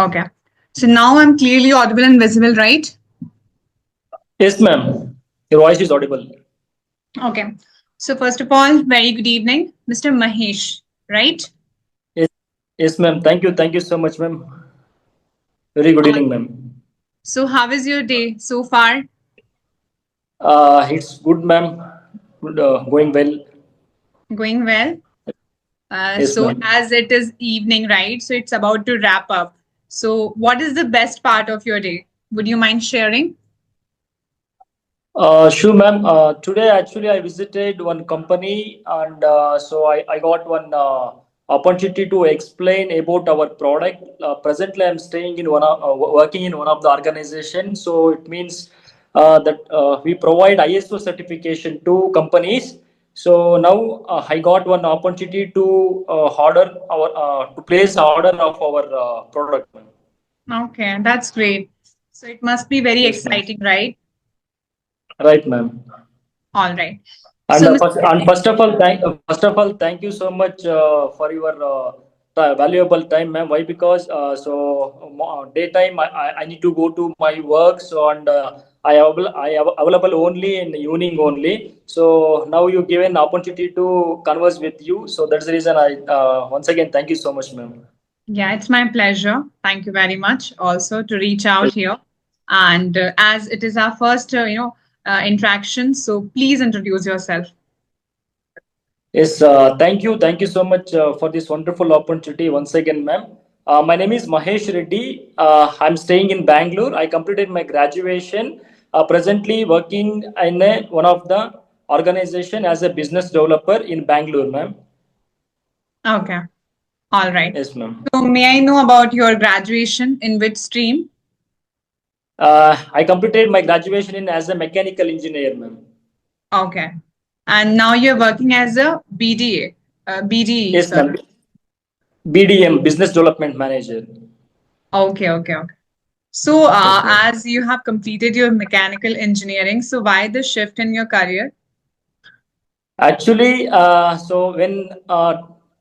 Okay. So now I'm clearly audible and visible, right? Yes, ma'am. Your voice is audible. Okay. So first of all, very good evening, Mr. Mahesh, right? Yes, yes, ma'am. Thank you. Thank you so much, ma'am. Very good All- evening, ma'am. So how is your day so far? It's good, ma'am. Good, going well. Going well. Yes, So ma'am. as it is evening, right? So it's about to wrap up. So what is the best part of your day? Would you mind sharing? Sure, ma'am. Today, actually, I visited one company, and I got one opportunity to explain about our product. Presently, I'm staying in working in one of the organizations. So it means that we provide ISO certification to companies. So now I got one opportunity to order our to place order of our product, ma'am. Okay, that's great. So it must be very Yes, ma'am. exciting, right? Right, ma'am. All right. And So, Mr. first of all, thank you so much for your valuable time, ma'am. Why? Because daytime I need to go to my work, so and I am available only in the evening only. So now you give an opportunity to converse with you. So that's the reason I once again thank you so much, ma'am. Yeah, it's my pleasure. Thank you very much also to reach out here. And as it is our first, interaction, so please introduce yourself. Yes, thank you so much for this wonderful opportunity once again, ma'am. My name is Mahesh Reddy. I'm staying in Bangalore. I completed my graduation. Presently working in one of the organization as a business developer in Bangalore, ma'am. Okay. All right. Yes, ma'am. So, may I know about your graduation in which stream? I completed my graduation in as a mechanical engineer, ma'am. Okay. And now you're working as a BDA, BDE, Yes, sorry. ma'am. BDM, Business Development Manager. Okay, okay, okay. So, Yes, ma'am. as you have completed your mechanical engineering, so why the shift in your career? Actually, so when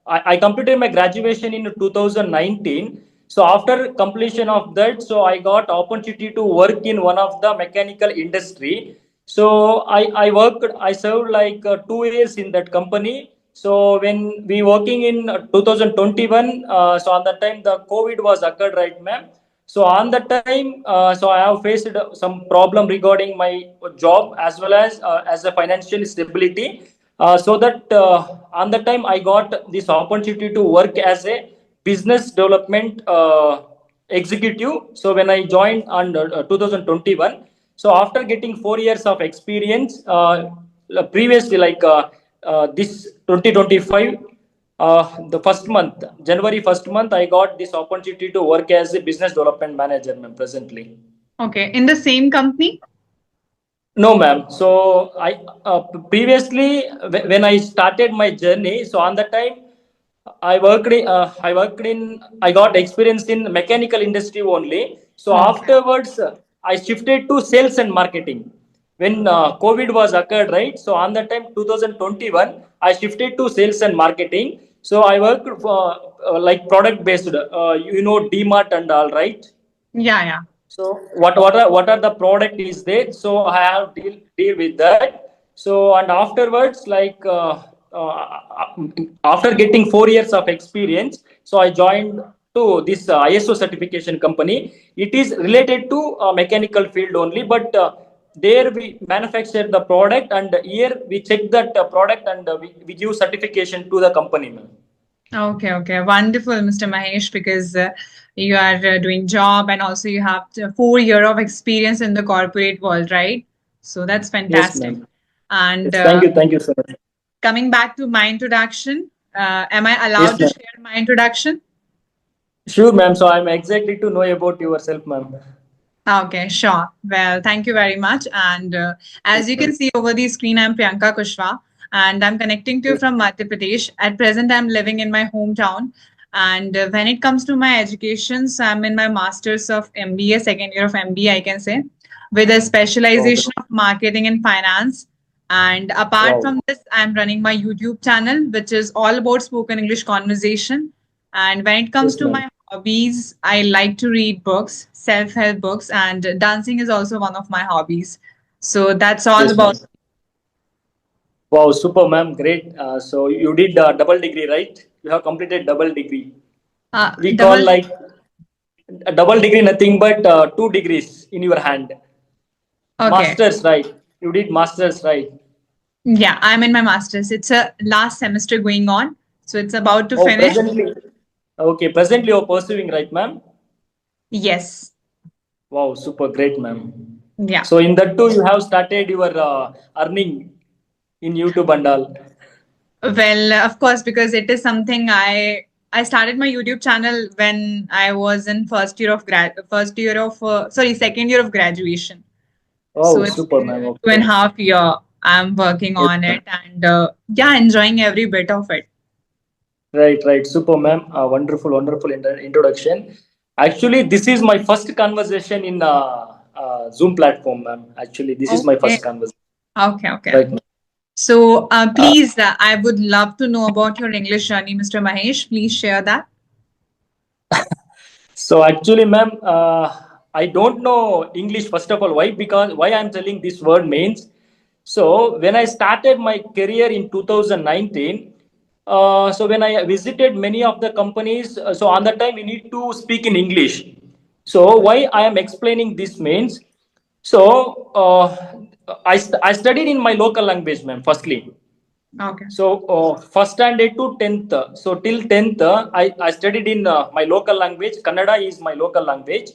I completed my graduation in 2019, so after completion of that, so I got opportunity to work in one of the mechanical industry. So I worked, I served like 2 years in that company. So when we working in 2021, so on that time the COVID was occurred, right, ma'am? So on that time, so I have faced some problem regarding my job as a financial stability. So that on that time I got this opportunity to work as a business development executive. So when I joined on 2021, so after getting 4 years of experience, previously this 2025, the first month, January first month, I got this opportunity to work as a business development manager, ma'am, presently. Okay. In the same company? No, ma'am. So previously when I started my journey, so on that time I got experience in mechanical industry only. So Okay. afterwards, I shifted to sales and marketing. When COVID was occurred, right? So on that time, 2021, I shifted to sales and marketing. So I worked for like product based, DMart and all, right? Yeah, yeah. So what are the product is there? So I have deal with that. So and afterwards, after getting 4 years of experience, so I joined to this ISO certification company. It is related to mechanical field only, but there we manufacture the product, and here we check that product, and we give certification to the company, ma'am. Okay, okay. Wonderful, Mr. Mahesh, because you are doing job and also you have 4 year of experience in the corporate world, right? So that's Yes, fantastic. ma'am. And Yes, thank you so much. coming back to my introduction, am I allowed Yes, to ma'am. share my introduction? Sure, ma'am. So I'm exactly to know about yourself, ma'am. Okay, sure. Well, thank you very much. And Yes, as you ma'am. can see over the screen, I'm Priyanka Kushwa and I'm connecting to you Yes, from Madhya Pradesh. At present, I'm living in my hometown. And when it comes to my education, so I'm in my master's of MBA, second year of MBA, I can say, with a wow. specialization of marketing and finance. And apart Wow. from this, I'm running my YouTube channel, which is all about spoken English conversation. And when it comes Yes, to my ma'am. Hobbies, I like to read books, self-help books, and dancing is also one of my hobbies. So that's all Yes, ma'am. about Wow, super, ma'am. Great. So you did double degree, right? You have completed double degree. We call double. like a double degree nothing but 2 degrees in your hand. Okay. Masters, right? You did masters, right? Yeah, I'm in my master's. It's a last semester going on, so it's about to Oh, finish. presently. Okay, presently you're pursuing, right, ma'am? Yes. Wow, super great, ma'am. Yeah. So in that too, you have started your earning in YouTube and all. Well, of course, because it is something I started my YouTube channel when I was in second year of graduation. So Oh, it's super, been ma'am. 2.5 year I'm working Yes, on ma'am. it, and yeah, enjoying every bit of it. Right, right. Super, ma'am. Wonderful, wonderful introduction. Actually, this is my first conversation in Zoom platform, ma'am. Actually, this is my Okay. first conversation. Okay. Okay. Right, ma'am. So Uh, please, I would love to know about your English journey, Mr. Mahesh. Please share that. So actually, ma'am, I don't know English first of all. Why? Because why I'm telling this word means. So when I started my career in 2019, so when I visited many of the companies, so on that time we need to speak in English. So why I am explaining this means. So I studied in my local language, ma'am. Firstly, Okay. so first standard to 10th. So till 10th, I studied in my local language. Kannada is my local language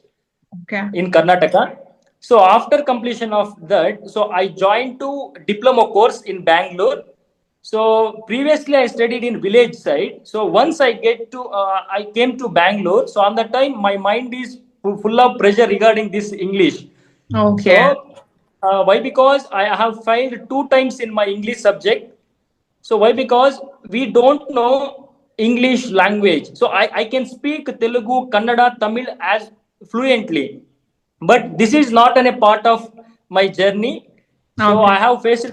Okay. in Karnataka. So after completion of that, so I joined to diploma course in Bangalore. So previously I studied in village side. So once I came to Bangalore. So on that time my mind is full of pressure regarding this English. Okay. So why? Because I have failed 2 times in my English subject. So why? Because we don't know English language. So I can speak Telugu, Kannada, Tamil as fluently, but this is not a part of my journey. So Okay. I have faced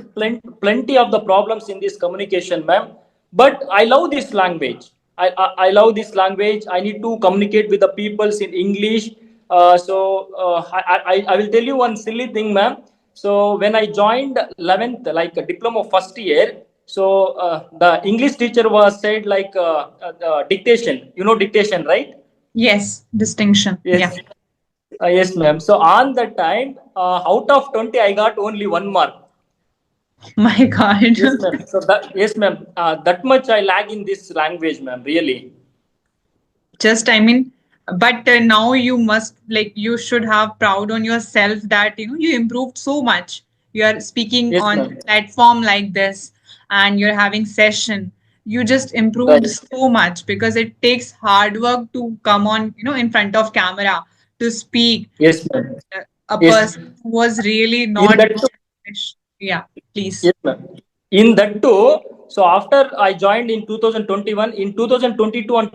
plenty of the problems in this communication, ma'am. But I love this language. I love this language. I need to communicate with the peoples in English. I will tell you one silly thing, ma'am. So when I joined 11th, like a diploma first year, so the English teacher was said like dictation. You know dictation, right? Yes. Distinction. Yeah. Yes. Yes, ma'am. So on that time, out of 20, I got only 1 mark. My God. Yes, ma'am. So that yes, ma'am. That much I lag in this language, ma'am. Really. Just I mean, but now you must, like, you should have proud on yourself that you improved so much. You are speaking Yes, on ma'am. platform like this, and you're having session. You just improved Right. so much because it takes hard work to come on, in front of camera to speak. Yes, ma'am. A Yes. person who was really In not that good too. at English. Yeah, please. Yes, ma'am. In that too. So after I joined in 2021, in 2022 and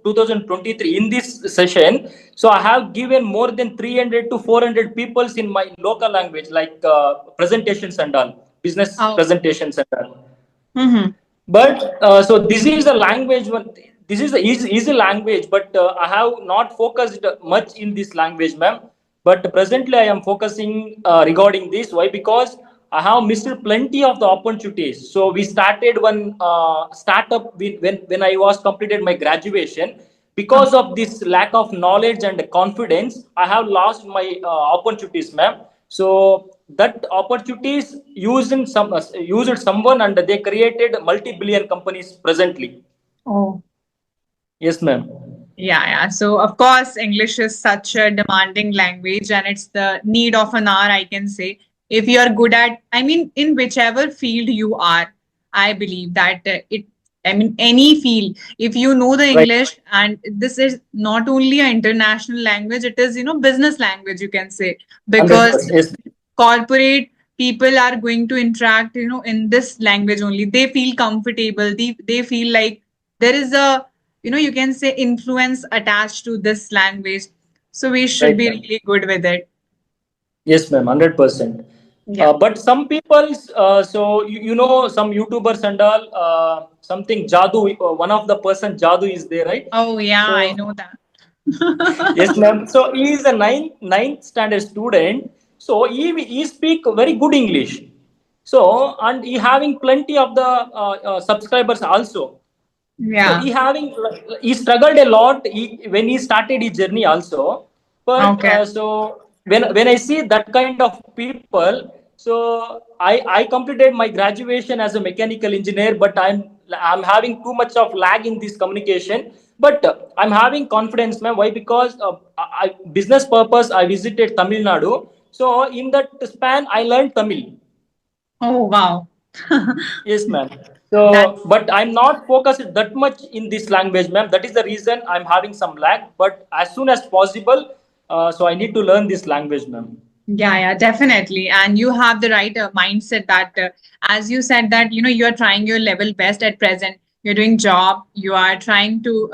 2023, in this session, so I have given more than 300 to 400 peoples in my local language, like presentations and all, business Oh. presentations and all. Mm-hmm. But so this is the language. This is the easy language, but I have not focused much in this language, ma'am. But presently, I am focusing regarding this. Why? Because I have missed plenty of the opportunities. So we started one startup when I was completed my graduation. Because of this lack of knowledge and confidence, I have lost my opportunities, ma'am. So that opportunities used someone and they created multi-billion companies presently. Oh. Yes, ma'am. Yeah, yeah. So, of course, English is such a demanding language and it's the need of an hour, I can say. If you are good at, I mean, in whichever field you are, I believe that any field, if you know the Right. English, and this is not only an international language, it is, business language, you can say, because 100%. Yes. corporate people are going to interact, in this language only. They feel comfortable. They feel like there is a you can say influence attached to this language, so we should Right, be ma'am. really good with it. Yes, ma'am. 100%. Yeah. But some people, so you know, some YouTubers and all, something Jadu. One of the person Jadu is there, right? Oh yeah, I So know that. Yes, ma'am. So he is a ninth standard student. So he speak very good English. So and he having plenty of the subscribers also. So Yeah. he struggled a lot when he started his journey also. But Okay. so when I see that kind of people, so I completed my graduation as a mechanical engineer, but I'm having too much of lag in this communication. But I'm having confidence, ma'am. Why? Because business purpose I visited Tamil Nadu. So in that span I learned Tamil. Oh, wow. Yes, ma'am. That, So, but I'm not focused that much in this language, ma'am. That is the reason I'm having some lag. But as soon as possible, so I need to learn this language, ma'am. yeah, yeah, definitely. And you have the right mindset that, as you said, that, you are trying your level best at present. You're doing job. You are trying to,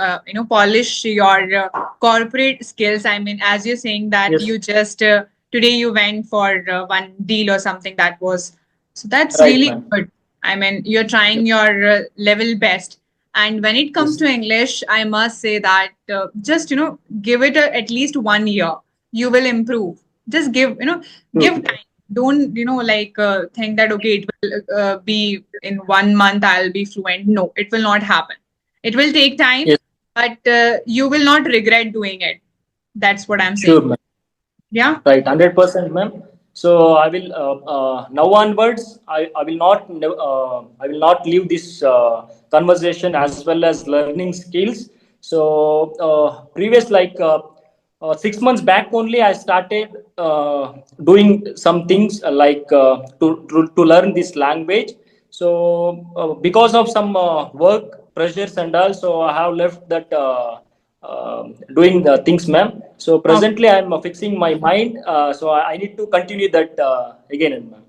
polish your corporate skills. I mean, as you're saying that Yes, you just, today you went for one deal or something that was, so that's right, really ma'am. good. I mean, you're trying your level best. And when it comes Yes, to English, I must say that just, give it at least 1 year. You will improve. Just give true. time. Don't, like think that, okay, it will be in 1 month, I'll be fluent. No, it will not happen. It will take time, Yes, but you will not regret doing it. That's what I'm sure, saying. ma'am. Yeah. Right, 100%, ma'am. So I will now onwards. I will not leave this conversation as well as learning skills. So previous 6 months back only, I started doing some things to learn this language. So because of some work pressures and all, so I have left that. Doing the things, ma'am. So Okay. presently, I'm fixing my mind. So I need to continue that again, ma'am.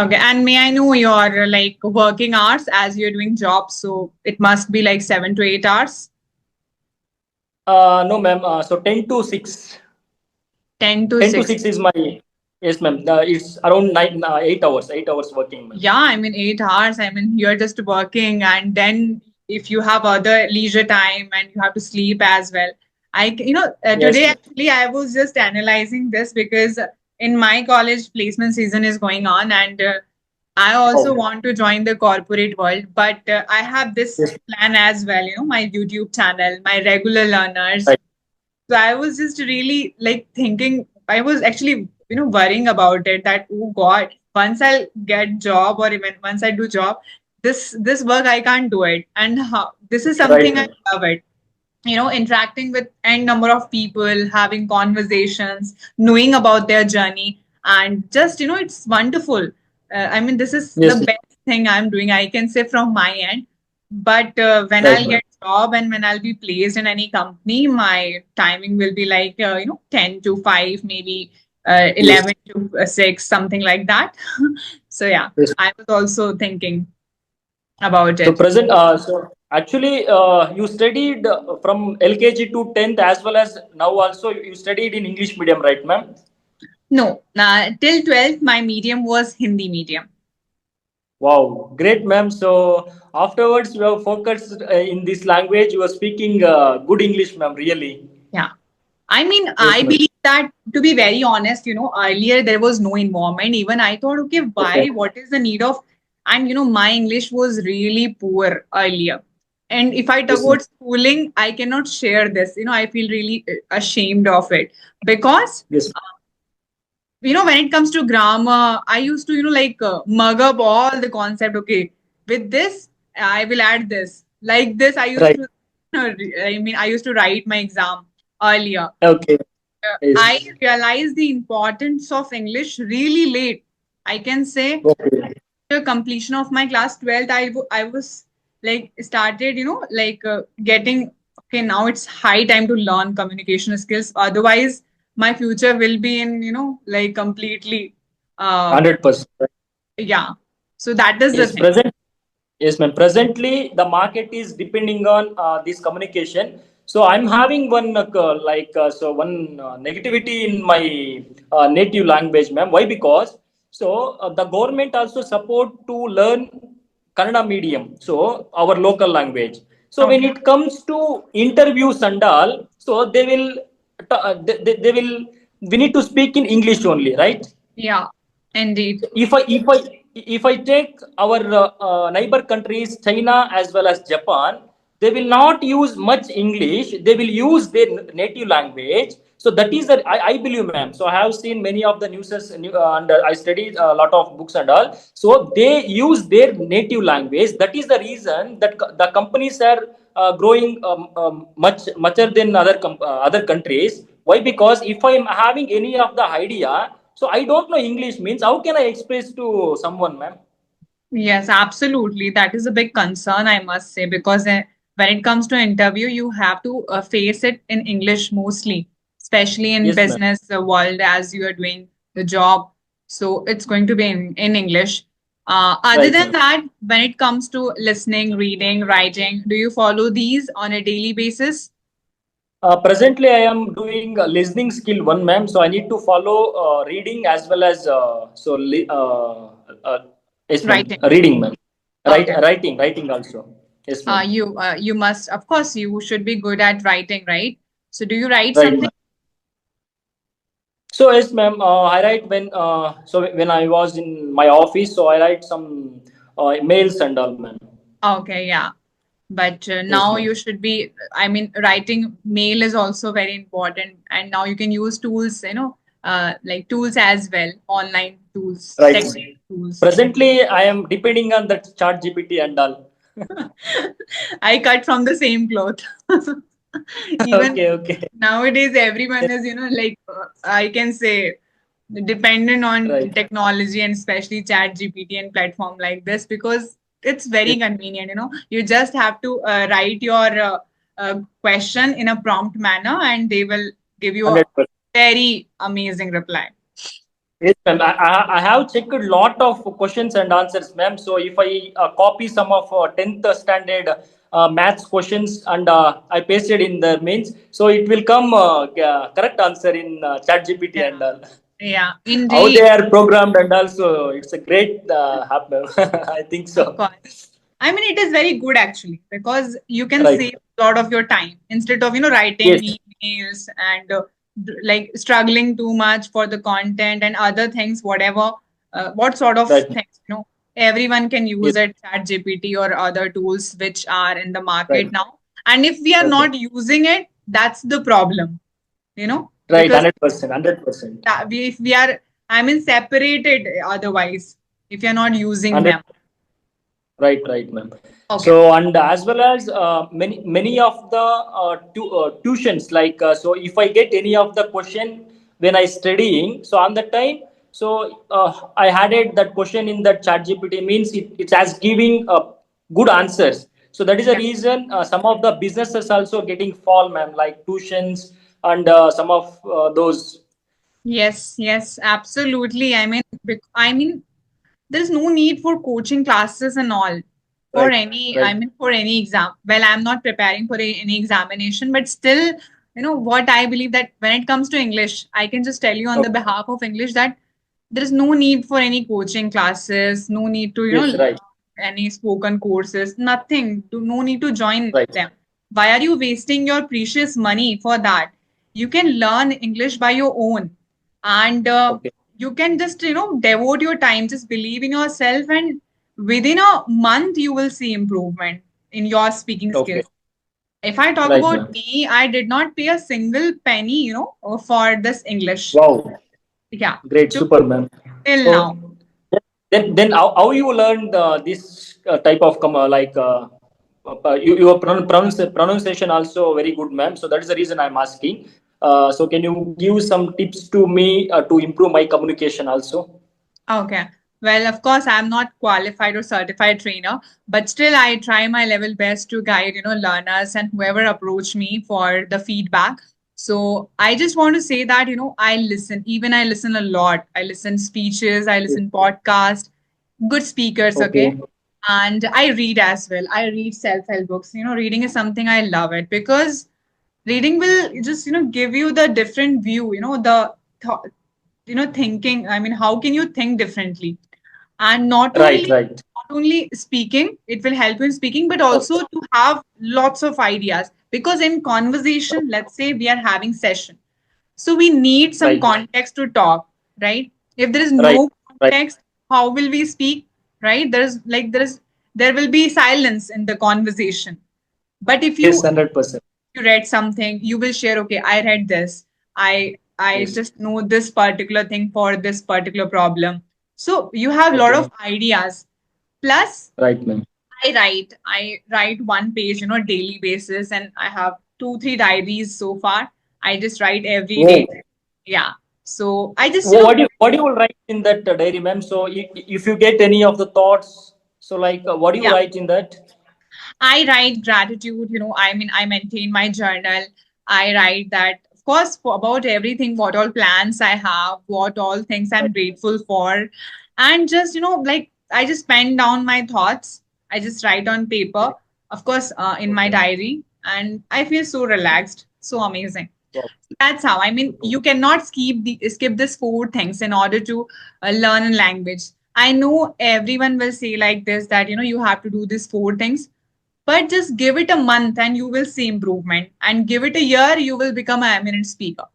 Okay. And may I know your like working hours as you're doing job? So it must be like 7 to 8 hours, No, ma'am. So 10 to 6. ten to 10 to six. 6 is my, yes, ma'am. It's around 8 hours. 8 hours working, ma'am. Yeah, I mean 8 hours. I mean you're just working, and then if you have other leisure time and you have to sleep as well. Yes, Today ma'am. actually I was just analyzing this because in my college placement season is going on, and I also Oh, want to join the corporate world, but I have this yes, plan as well. My YouTube channel, my regular learners. right. So I was just really like thinking, I was actually, worrying about it that, oh God, once I'll get job or even once I do job, this work I can't do it. And this is Right, something I ma'am. love it. Interacting with n number of people, having conversations, knowing about their journey, and just, it's wonderful. I mean, this is the Yes, ma'am. best thing I'm doing, I can say from my end. But when Right, I'll ma'am. get job and when I'll be placed in any company, my timing will be like 10 to 5, maybe Yes, 11 to 6, something like that. So yeah, yes. I was also thinking about So it. present. So actually, you studied from LKG to 10th as well as now also you studied in English medium, right, ma'am? No, till 12th my medium was Hindi medium. Wow, great, ma'am. So afterwards, you have focused in this language. You are speaking good English, ma'am. Really. Yeah. I mean, Yes, I ma'am. believe that, to be very honest, earlier there was no involvement. Even I thought, okay, Okay. why? What is the need of? And, my English was really poor earlier. And if I talk Yes, ma'am. about schooling, I cannot share this. I feel really ashamed of it because Yes. when it comes to grammar, I used to, like mug up all the concept. Okay, with this, I will add this. Like this, I used Right. to, I mean, I used to write my exam earlier. Okay. I Yes. realized the importance of English really late. I can say Okay. the completion of my class 12th, I was like started, like getting, okay, now it's high time to learn communication skills. Otherwise, my future will be in, like completely, uh, 100%. yeah. So that is the Yes. thing. Present. Yes, ma'am. Presently, the market is depending on this communication. So I'm having one one negativity in my native language, ma'am. Why? Because the government also support to learn Kannada medium, so our local language. So when Okay. it comes to interviews and all, so they will we need to speak in English only, right? Yeah, indeed. If I take our neighbor countries, China as well as Japan, they will not use much English. They will use their native language. So that is the I believe, ma'am. So I have seen many of the newses and I studied a lot of books and all. So they use their native language. That is the reason that the companies are growing mucher than other countries. Why? Because if I am having any of the idea, so I don't know English means how can I express to someone, ma'am? Yes, absolutely. That is a big concern, I must say, because when it comes to interview, you have to face it in English mostly, especially in Yes, ma'am. business world as you are doing the job. So it's going to be in English. Other Right, than ma'am. that, when it comes to listening, reading, writing, do you follow these on a daily basis? Presently, I am doing listening skill one, ma'am. So I need to follow reading as well as uh, yes, ma'am. Writing. Reading, ma'am. Okay. Writing also. Yes, ma'am. You must, of course, you should be good at writing, right? So do you write Right, something? ma'am. So yes, ma'am. I write when I was in my office. So I write some mails and all, ma'am. Okay, yeah. But Yes, now ma'am. you should be, I mean, writing mail is also very important. And now you can use tools, like tools as well, online tools, Right. tech tools. Presently, I am depending on that chat GPT and all. I cut from the same cloth. Even Okay, okay. nowadays, everyone is, like I can say, dependent on Right. technology and especially chat GPT and platform like this because it's very Yes, convenient. You just have to write your question in a prompt manner and they will give you a 100%. very amazing reply. Yes, ma'am. I have checked a lot of questions and answers, ma'am. So if I copy some of 10th standard maths questions and I paste it in the mains, so it will come correct answer in ChatGPT Yeah, and all. yeah, How they indeed. are programmed and also it's a great app, ma'am. I think Of so. course. I mean, it is very good actually because you can Right. save a lot of your time instead of, writing Yes. emails and like struggling too much for the content and other things, whatever, what sort of Right. things, everyone can Yes. use it, Chat GPT or other tools which are in the Right. market now. And if we are Okay. not using it, that's the problem, Right. because 100%. 100%. if we are, I mean, separated otherwise, if you're not using them. Right, ma'am. Okay. So and as well as many of the tuitions like if I get any of the question when I studying, so on the time, so I added that question in that chat GPT means it's as giving good answers. So that is the Yeah. reason some of the businesses also getting fall, ma'am, like tuitions and some of those. Yes, yes, absolutely. I mean, there's no need for coaching classes and all for Right, any, I right. mean, for any exam. Well, I'm not preparing for any examination, but still, what I believe that when it comes to English, I can just tell you on the Okay. behalf of English that there is no need for any coaching classes, no need to, Yes, right, any spoken courses, nothing. No need to join right. them. Why are you wasting your precious money for that? You can learn English by your own, and Okay, you can just devote your time, just believe in yourself, and within a month you will see improvement in your speaking okay. skills. If I talk Right, about ma'am. me, I did not pay a single penny for this English. Wow. Yeah, Great, to super, ma'am. till now. So then how you learned this type of your pronunciation also very good, ma'am. So that is the reason I'm asking. So can you give some tips to me to improve my communication also? Okay. Well, of course, I'm not qualified or certified trainer, but still I try my level best to guide, learners and whoever approach me for the feedback. So I just want to say that, I listen, even I listen a lot. I listen speeches, I Yes. listen podcast, good speakers, Okay. okay? And I read as well. I read self-help books. Reading is something I love it because reading will just, give you the different view, thinking. I mean, how can you think differently? And not Right, only right. only speaking, it will help you in speaking, but Okay. also to have lots of ideas. Because in conversation, let's say we are having session, so we need some Right. context to talk, right? If there is Right. no Right. context, how will we speak, right? There will be silence in the conversation. But if Yes, you 100%. read something, you will share, okay, I read this. I Yes. just know this particular thing for this particular problem. So you have a lot of Okay. ideas. Plus, Right, ma'am. I write one page, daily basis, and I have 2, 3 diaries so far. I just write every Whoa. day. Yeah. So I just, What do you write in that diary, ma'am? So if you get any of the thoughts, so like what do you yeah, write in that? I write gratitude, I mean, I maintain my journal. I write that, of course, for about everything, what all plans I have, what all things I'm Right. grateful for. And just, like, I just pen down my thoughts. I just write on paper, of course, in my Okay. diary. And I feel so relaxed, so amazing. Wow. That's how. I mean, Super. you cannot skip this 4 things in order to learn a language. I know everyone will say like this that you have to do these 4 things, but just give it a month and you will see improvement. And give it a year, you will become an eminent speaker.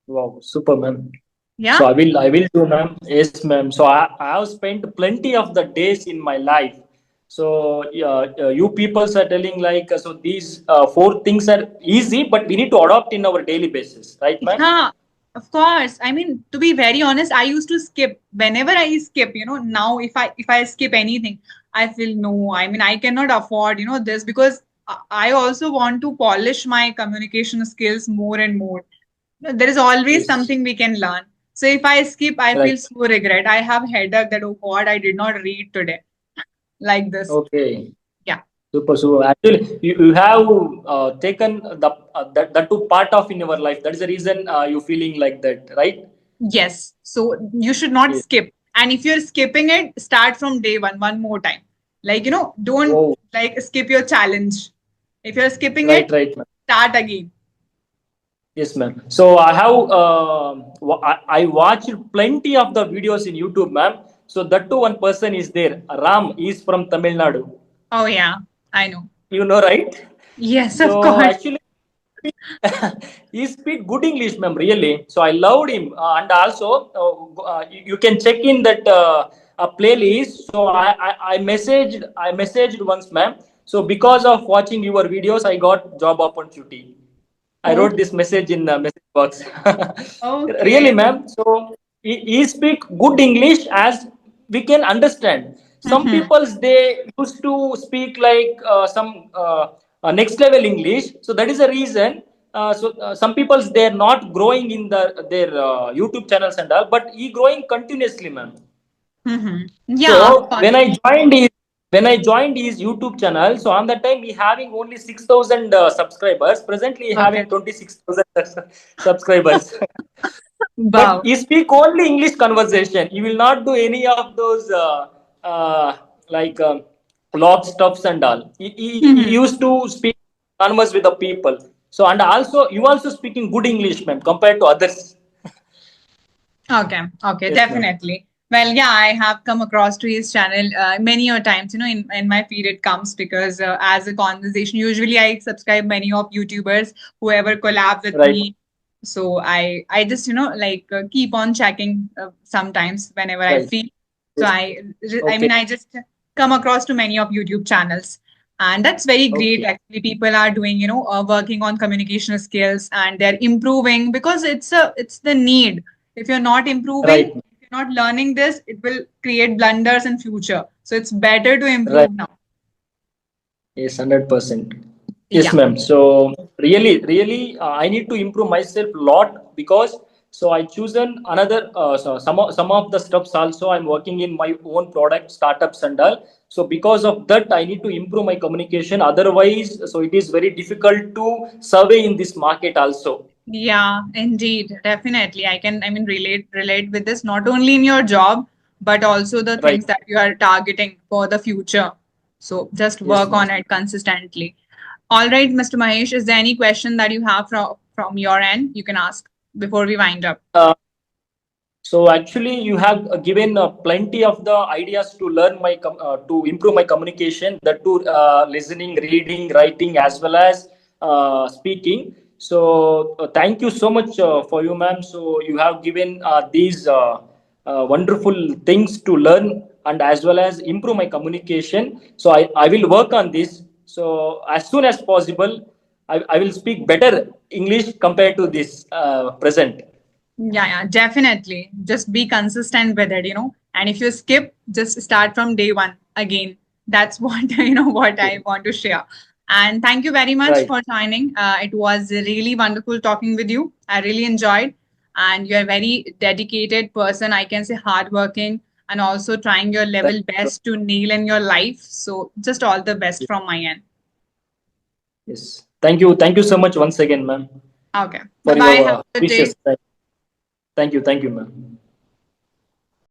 Wow. Super, ma'am. So Yeah. I will do, ma'am. Yes, ma'am. So I have spent plenty of the days in my life. So you people are telling like so these four things are easy, but we need to adopt in our daily basis, right, ma'am? Yeah, of course. I mean, to be very honest, I used to skip whenever I skip, now if I skip anything, I feel no. I mean, I cannot afford, this because I also want to polish my communication skills more and more. There is always Yes. something we can learn. So if I skip, I Right. feel so regret. I have headache that, oh God, I did not read today. Like this. Okay. Yeah. Super. So actually, you have taken that two part of in your life. That is the reason you feeling like that, right? Yes. So you should not Yes. skip. And if you're skipping it, start from day one more time. Like, don't Oh, like skip your challenge. If you're skipping right, it, right. start again. Yes, ma'am. So I have I watched plenty of the videos in YouTube, ma'am. So that too one person is there. Ram is from Tamil Nadu. Oh, yeah. I know. You know, right? Yes, of So course. actually, he speak good English, ma'am. Really. So I loved him, and also you can check in that playlist. So I messaged once, ma'am. So because of watching your videos, I got job opportunity. I Oh, wrote this message in the message box. Really, okay. ma'am. So he speak good English as we can understand. Some Mhm. people they used to speak like some next level English. So that is the reason. Some people they are not growing in their YouTube channels and all, but he growing continuously, ma'am. Mhm. Yeah, of So course. when I joined his YouTube channel, so on that time he having only 6,000 subscribers. Presently he Okay. having 26,000 subscribers. But Wow. he speak only English conversation. He will not do any of those like log stuffs and all. He Mhm. used to speak converse with the people. So and also you also speaking good English, ma'am, compared to others. Okay, okay, Yes, ma'am. definitely. Well, yeah, I have come across to his channel many a times. In my feed it comes because as a conversation, usually I subscribe many of YouTubers whoever collab with Right, me. So I just like keep on checking sometimes whenever I right. feel. So Yes. I Okay. mean I just come across to many of YouTube channels, and that's very great. Okay. Actually, people are doing working on communication skills and they're improving because it's the need. If you're not improving, Right. if you're not learning this, it will create blunders in future. So it's better to Right. improve now. Yes, 100%. Yes, Yeah. ma'am. So really, I need to improve myself a lot because so I chosen another so some of the stuffs also I'm working in my own product startups and all. So because of that, I need to improve my communication. Otherwise, so it is very difficult to survey in this market also. Yeah, indeed. Definitely. I mean relate with this not only in your job, but also the Right. things that you are targeting for the future. So just Yes, work ma'am. on it consistently. All right, Mr. Mahesh, is there any question that you have from your end? You can ask before we wind up. Uh, So actually, you have given plenty of the ideas to learn to improve my communication, that to listening, reading, writing, as well as speaking. So thank you so much for you, ma'am. So you have given these wonderful things to learn and as well as improve my communication. So I will work on this. So as soon as possible, I will speak better English compared to this present. Yeah, yeah, definitely. Just be consistent with it, And if you skip, just start from day one again. That's what what I want to share. And thank you very much Right. for joining. It was really wonderful talking with you. I really enjoyed, and you're a very dedicated person. I can say hardworking, and also trying your Thank level you. best to nail in your life. So just all the best from my end. Yes. Thank you. Thank you so much once again, ma'am, Okay. Bye for bye. your Have a good day. precious time. Thank you. Thank you, ma'am.